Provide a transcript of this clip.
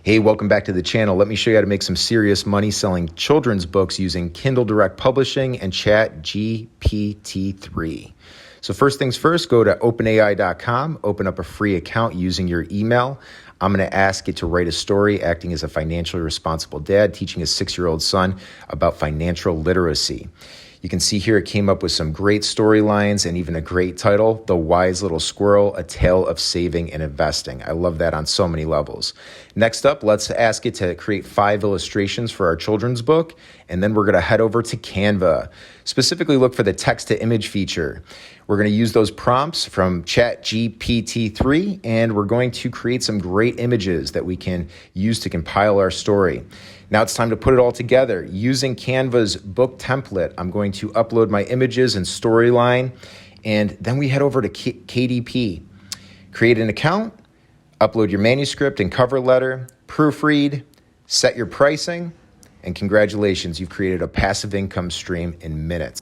Hey, welcome back to the channel. Let me show you how to make some serious money selling children's books using Kindle Direct Publishing and ChatGPT 3. So first things first, go to openai.com, open up a free account using your email. I'm going to ask it to write a story acting as a financially responsible dad, teaching his 6-year-old son about financial literacy. You can see here it came up with some great storylines and even a great title, The Wise Little Squirrel, A Tale of Saving and Investing. I love that on so many levels. Next up, let's ask it to create 5 illustrations for our children's book, and then we're going to head over to Canva. Specifically look for the text-to-image feature. We're going to use those prompts from ChatGPT 3, and we're going to create some great images that we can use to compile our story. Now it's time to put it all together. Using Canva's book template, I'm going to upload my images and storyline, and then we head over to KDP. Create an account, upload your manuscript and cover letter, proofread, set your pricing, and congratulations, you've created a passive income stream in minutes.